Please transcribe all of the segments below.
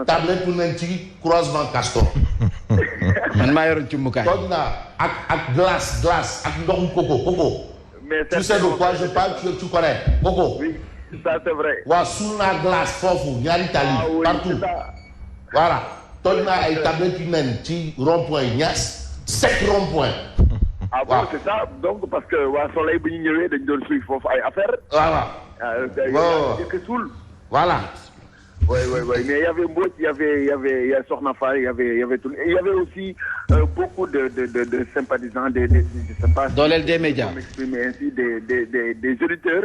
tablette bu nekk ci croisement Castor. man maa yoroon ci mukaay. toj naa ak glace ak ndoxu coco. mais tu sais de quoi je parle tu connais coco. oui ça c'est vrai. waaw suul naa glace foofu ñaari tali. partout voilà. toj naa ay tablette yu nen ci rond-point Niass 7 rond-point. ah bon c'est ça donc parce que waa Soleil bu ñu ñëwee dañ doon suy foofu ay affaire. voilà. Voilà. Oui, mais il y avait Mbodj, il y avait Sokhna Fall, il y avait tout. Il y avait aussi beaucoup de sympathisants, je sais pas. Dans l'aile des médias. M'exprimer ainsi, des auditeurs.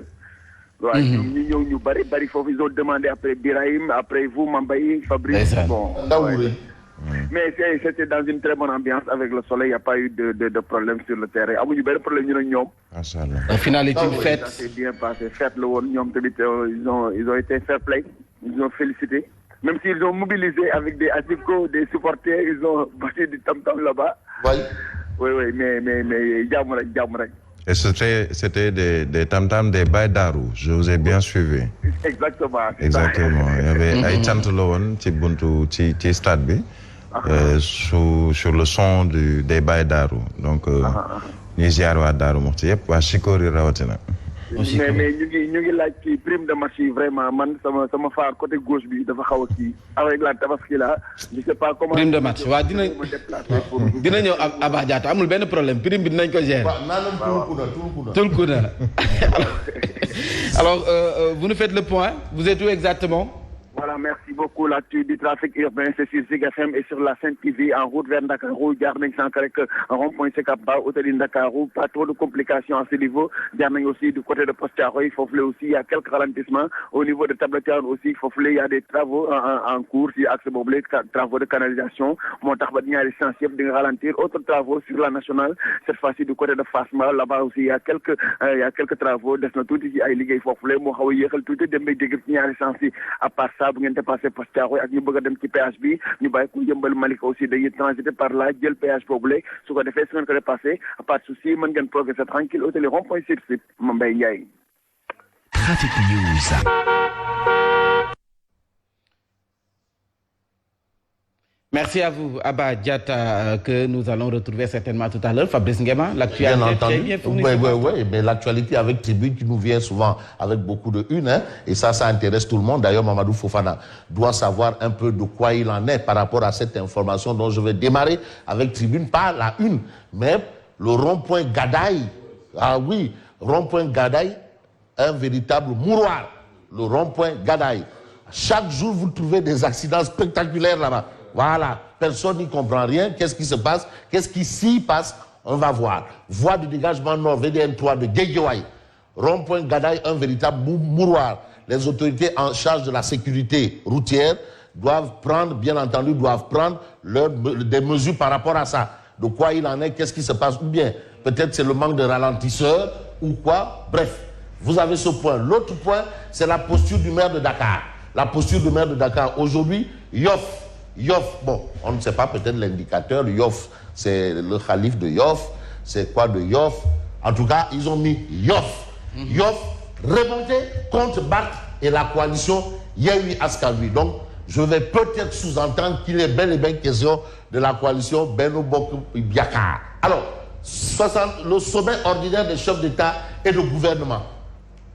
Ouais, ils ont demandé après Birahim, après vous, Mambaye, Fabrice. Bon. Ouais. Mais c'était dans une très bonne ambiance avec le soleil, il n'y a pas eu de problème sur le terrain. Il y a eu problème, la finale est une fête. Ça s'est bien passé. Fête, ils ont été fair play, ils ont félicité. Même s'ils ont mobilisé avec des addicts, des supporters, ils ont battu du tam-tam là-bas. Oui, mais Djamrek. Et c'était des tam-tams des Baïdarou, je vous ai bien suivi. Exactement. Il y avait Aïchant Lowon, qui stade, sur le son des Baïdarou. Donc, Niziar wa Darou Mourti, yep, wa Chikori Rawatina. Mais ñu ngi laaj ci prime de match yi vraiment man sama faar côté gauche bi dafa xaw a kii avec la tabaski là je sais pas comment. prime de match waaw dina ñëw Aba Diatta amul benn problème prime bi dinañ ko gérer. waaw Tulkuna. Alors vous nous faites le point vous êtes où exactement? Voilà, merci beaucoup. L'actu du trafic urbain, c'est sur Zig FM et sur la Sen TV en route vers Dakarou. Garning Sankarek, rond-point Sekapa, hôtel Dakarou. Pas trop de complications à ce niveau. Garning aussi du côté de Postiaro. Il faut aussi, il y a quelques ralentissements. Au niveau de Tableton aussi, il faut il y a des travaux en cours. Il y a accès boblé, travaux de canalisation. Montarbadia essentiel de ralentir. Autres travaux sur la nationale. Cette fois-ci du côté de Fasma. Là-bas aussi, il y a quelques travaux. Tout ici, il faut tout à part ça, bu ngeen dépassé Postiaro ak ñu bëgg a dem ci péage bi ñu bàyyi ku yëmbal Malika aussi dañuy transiter par là jël péage boobu léegi su ko defee su ngeen ko dépassé pas de souci mën ngeen progresser tranquille hôtel rond-point sur site Mbaye Ndiaye. Trafic News. Merci à vous, Aba Diatta, que nous allons retrouver certainement tout à l'heure. Fabrice Nguema, l'actualité est très bien fournie. Oui, mais l'actualité avec Tribune qui nous vient souvent avec beaucoup de une, hein, et ça intéresse tout le monde. D'ailleurs, Mamadou Fofana doit savoir un peu de quoi il en est par rapport à cette information dont je vais démarrer avec Tribune, pas la une, mais le rond-point Gadaï. Ah oui, rond-point Gadaï, un véritable mouroir. Le rond-point Gadaï. Chaque jour, vous trouvez des accidents spectaculaires là-bas. Voilà, personne n'y comprend rien. Qu'est-ce qui se passe? Qu'est-ce qui s'y passe? On va voir. Voie de dégagement nord, VDN3 de Guédiouaï. Rond-point Gadaï, un véritable mouroir. Les autorités en charge de la sécurité routière doivent prendre, bien entendu, des mesures par rapport à ça. De quoi il en est? Qu'est-ce qui se passe? Ou bien, peut-être c'est le manque de ralentisseurs ou quoi? Bref, vous avez ce point. L'autre point, c'est la posture du maire de Dakar. La posture du maire de Dakar. Aujourd'hui, Yoff, bon, on ne sait pas peut-être l'indicateur. Yoff, c'est le calife de Yoff. C'est quoi de Yoff? En tout cas, ils ont mis Yoff. Yoff, remonté contre Barth et la coalition Yehui Askawi. Donc, je vais peut-être sous-entendre qu'il est bel et bien question de la coalition Benno Bokk Yakaar. Alors, le sommet ordinaire des chefs d'État et de gouvernement.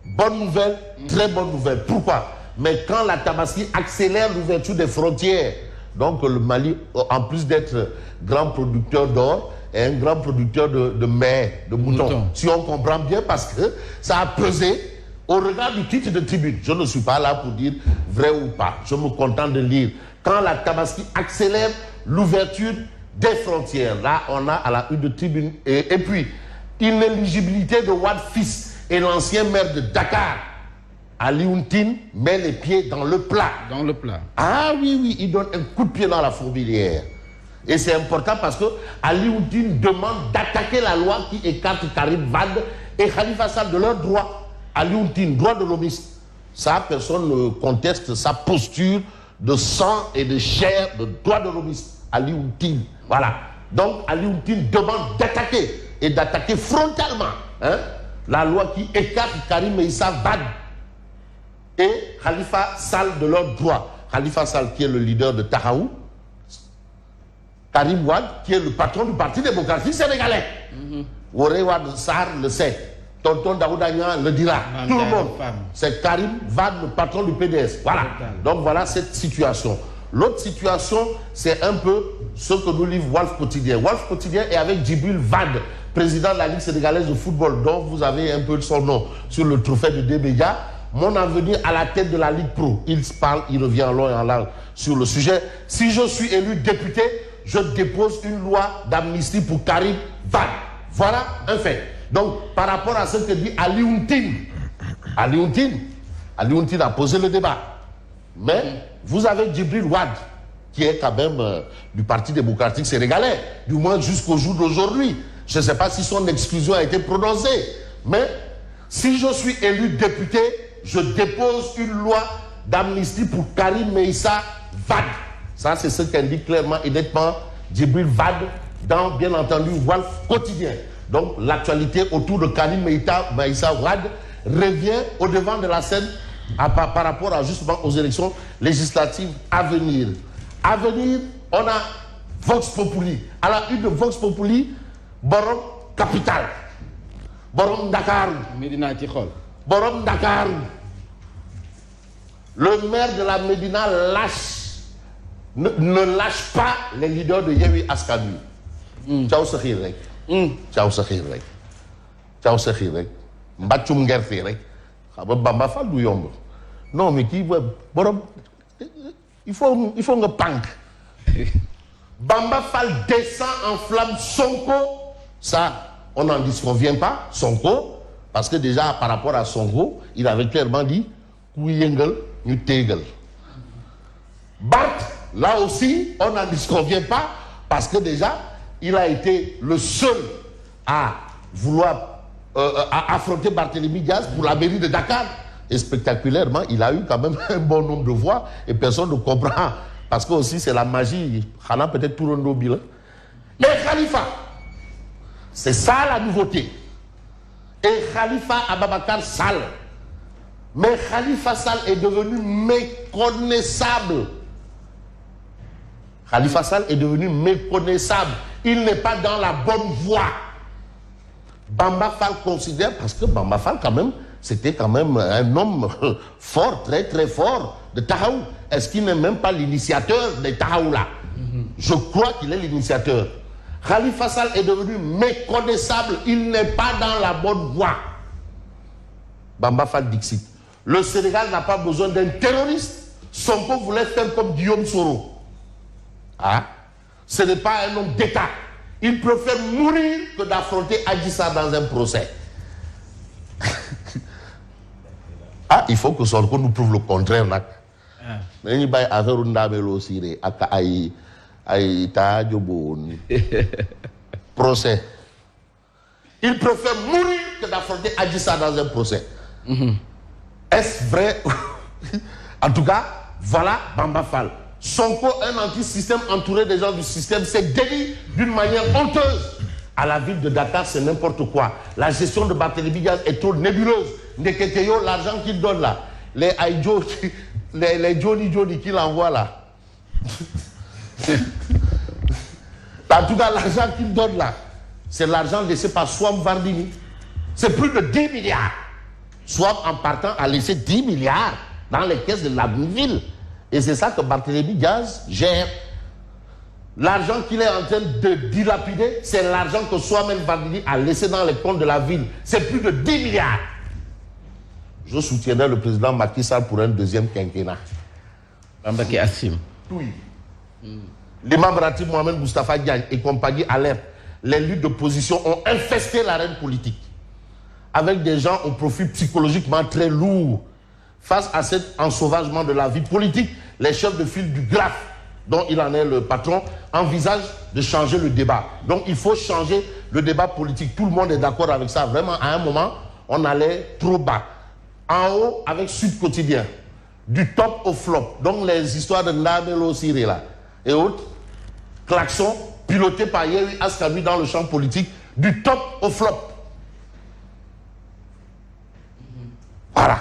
Bonne nouvelle, très bonne nouvelle. Pourquoi? Mais quand la Tabaski accélère l'ouverture des frontières, donc le Mali, en plus d'être grand producteur d'or, est un grand producteur de mets, de moutons. Si on comprend bien, parce que ça a pesé au regard du titre de Tribune. Je ne suis pas là pour dire vrai ou pas. Je me contente de lire. Quand la Tabaski accélère l'ouverture des frontières, là, on a à la une de Tribune. Et puis, inéligibilité de Wade fils et l'ancien maire de Dakar, Alioune Tine, met les pieds dans le plat. Dans le plat. Ah oui, il donne un coup de pied dans la fourmilière. Et c'est important parce que Alioune Tine demande d'attaquer la loi qui écarte Karim Wade et Khalifa Sall de leurs droits. Alioune Tine, droit de l'homiste. Ça, personne ne conteste sa posture de sang et de chair de droit de l'homiste. Alioune Tine. Voilà. Donc, Alioune Tine demande d'attaquer et d'attaquer frontalement la loi qui écarte Karim Meïssa Wade et Khalifa Sall de leurs droits. Khalifa Sall, qui est le leader de Tahaou, Karim Wade, qui est le patron du Parti démocratique sénégalais. Woré Wade Sarr le sait. Tonton Daouda Niang le dira. Tout le monde. C'est Karim Wade, le patron du PDS. Voilà. Donc voilà cette situation. L'autre situation, c'est un peu ce que nous livre Walf Quotidien. Walf Quotidien est avec Djibril Wade, président de la Ligue sénégalaise de football, dont vous avez un peu son nom sur le trophée de D-Média. Mon avenir à la tête de la Ligue Pro. Il parle, il revient en long et en large sur le sujet. Si je suis élu député, je dépose une loi d'amnistie pour Karim Wade. Voilà un fait. Donc, par rapport à ce que dit Alioune Tine a posé le débat. Mais vous avez Djibril Wade, qui est quand même du Parti démocratique sénégalais, du moins jusqu'au jour d'aujourd'hui. Je ne sais pas si son exclusion a été prononcée. Mais si je suis élu député, je dépose une loi d'amnistie pour Karim Meïssa Wade. Ça, c'est ce qu'indique clairement et nettement Djibril Wade dans, bien entendu, Walf Quotidien. Donc, l'actualité autour de Karim Meïssa Wade revient au devant de la scène par rapport à, justement, aux élections législatives à venir. À venir, on a Vox Populi. À la une de Vox Populi, Borom Capital. Borom Dakar. Médina Tikhol. Borom Dakar. Le maire de la Médina ne lâche pas les leaders de Yewwi Askan Wi. Ciao sa xiir rek. Ciao sa xiir rek. Ciao sa xiir rek. Mbàccum ngerte rek. Xam nga Bamba Fall du yomb. Non mais kii borom il faut nga pànk. Bamba Fall descend en flamme Sonko. Ça, on n'en disconvient pas. Sonko, parce que déjà par rapport à Sonko, il avait clairement dit ku yëngal ñu téegal. Barth, là aussi, on n'en disconvient pas parce que déjà, il a été le seul à vouloir affronter Barthélémy Diaz pour la mairie de Dakar. Et spectaculairement, il a eu quand même un bon nombre de voix et personne ne comprend. Parce que aussi, c'est la magie. Khana peut-être tout le monde. Mais Khalifa, c'est ça la nouveauté. Et Khalifa Ababakar Sall. Mais Khalifa Sall est devenu méconnaissable. Khalifa Sall est devenu méconnaissable. Il n'est pas dans la bonne voie. Bamba Fall considère, parce que Bamba Fall quand même, c'était quand même un homme fort, très très fort de Tahaou. Est-ce qu'il n'est même pas l'initiateur des Tahaou là? Je crois qu'il est l'initiateur. Khalifa Sall est devenu méconnaissable. Il n'est pas dans la bonne voie. Bamba Fall Dixit. Le Sénégal n'a pas besoin d'un terroriste. Sonko voulait faire comme Guillaume Soro. Ah, ce n'est pas un homme d'État. Il préfère mourir que d'affronter Adji Sarr dans un procès. Ah, il faut que Sonko nous prouve le contraire. Procès. Il préfère mourir que d'affronter Adji Sarr dans un procès. Est-ce vrai? En tout cas, voilà Bamba Fall. Sonko, un anti-système entouré des gens du système, c'est délit d'une manière honteuse. À la ville de Dakar, c'est n'importe quoi. La gestion de Barthélémy Diaz est trop nébuleuse. Ndeketeyo, l'argent qu'il donne là, les Johnny qu'il envoie là. En tout cas, l'argent qu'il donne là, c'est l'argent laissé par Swam Vardini. C'est plus de 10 milliards. Swam, en partant, a laissé 10 milliards dans les caisses de la ville. Et c'est ça que Barthélémy Diaz gère. L'argent qu'il est en train de dilapider, c'est l'argent que Swam Vardini a laissé dans les comptes de la ville. C'est plus de 10 milliards. Je soutiendrai le président Macky Sall pour un deuxième quinquennat. Bambaki Assim. Oui. L'imam Ratib Mohamed Moustapha Diagne et compagnie alerte. Les luttes d'opposition ont infesté l'arène politique. Avec des gens au profil psychologiquement très lourd. Face à cet ensauvagement de la vie politique, les chefs de file du GRAF, dont il en est le patron, envisagent de changer le débat. Donc il faut changer le débat politique. Tout le monde est d'accord avec ça. Vraiment, à un moment, on allait trop bas. En haut, avec Sud Quotidien, du top au flop. Donc les histoires de Ndamelo Siré là et autres, klaxon, piloté par Yewwi Askan Wi dans le champ politique, du top au flop. Voilà.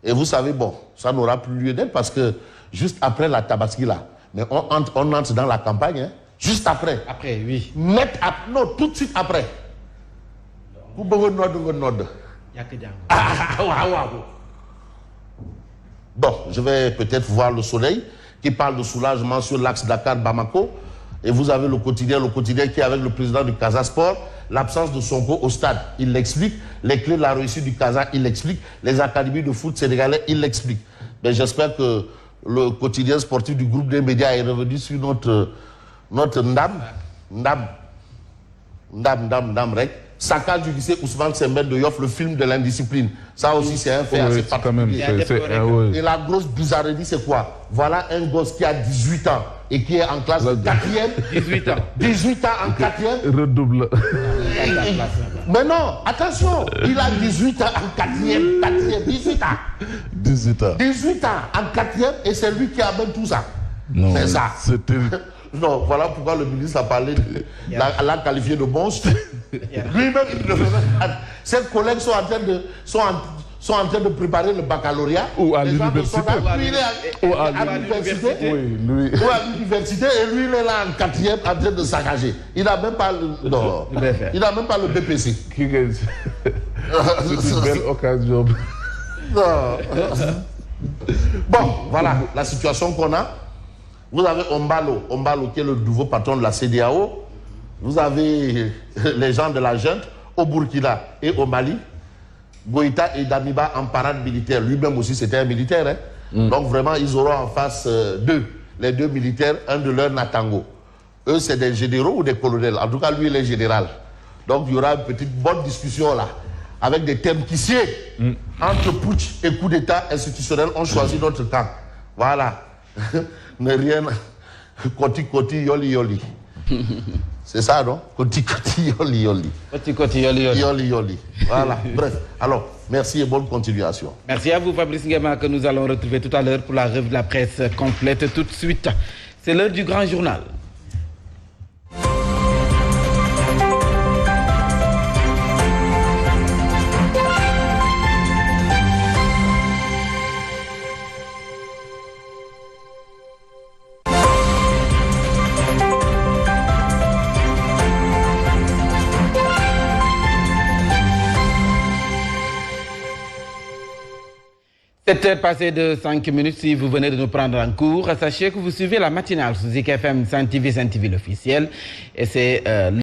Et vous savez, bon, ça n'aura plus lieu d'être parce que juste après la Tabaski là. Mais on entre dans la campagne, hein, juste après. Après, oui. Non, tout de suite après. Bon, je vais peut-être voir le soleil qui parle de soulagement sur l'axe Dakar-Bamako. Et vous avez le quotidien qui est avec le président du Casa Sport, l'absence de Sonko au stade, il l'explique. Les clés de la réussite du Casa, il l'explique. Les académies de foot sénégalais, il l'explique. Mais j'espère que le quotidien sportif du groupe des médias est revenu sur notre Ndam Rek. Saccage du lycée Ousmane Sembène de Yoff, le film de l'indiscipline. Ça aussi, c'est un fait assez particulier. Et la grosse bizarrerie, c'est quoi? Voilà un gosse qui a 18 ans et qui est en classe de 4e. 18 ans. 18 ans en 4e. Redouble. Mais non, attention, il a 18 ans en 4e, 18 ans. 18 ans. 18 ans en 4e et c'est lui qui amène tout ça. Non, c'est ça. C'est terrible. Non, voilà pourquoi le ministre a parlé, l'a qualifié de monstre. Lui-même, il ne fait pas. Ses collègues sont en train de préparer le baccalauréat. Ou à l'université. Ou à l'université. Oui, lui. Ou à l'université et lui, il est là en 4e en train de s'engager. Il n'a même pas le. Non. Il n'a même pas le BPC. C'est une belle occasion. Non. Bon, voilà la situation qu'on a. Vous avez Ombalo qui est le nouveau patron de la CEDEAO. Vous avez les gens de la junte au Burkina et au Mali. Goïta et Damiba en parade militaire. Lui-même aussi, c'était un militaire. Hein? Donc vraiment, ils auront en face les deux militaires, un de leurs Natango. Eux, c'est des généraux ou des colonels. En tout cas, lui, il est général. Donc il y aura une petite bonne discussion là. Avec des termes qui sied entre putsch et coup d'état institutionnel, on choisit notre camp. Voilà. Ne rien. Koti, yoli. C'est ça, non? Koti, yoli. Yoli. Voilà. Bref. Alors, merci et bonne continuation. Merci à vous, Fabrice Nguema, que nous allons retrouver tout à l'heure pour la revue de la presse complète. Tout de suite, c'est l'heure du grand journal. C'était passé de 5 minutes. Si vous venez de nous prendre en cours, sachez que vous suivez la matinale sur Zik FM, Sen TV l'officiel. Et c'est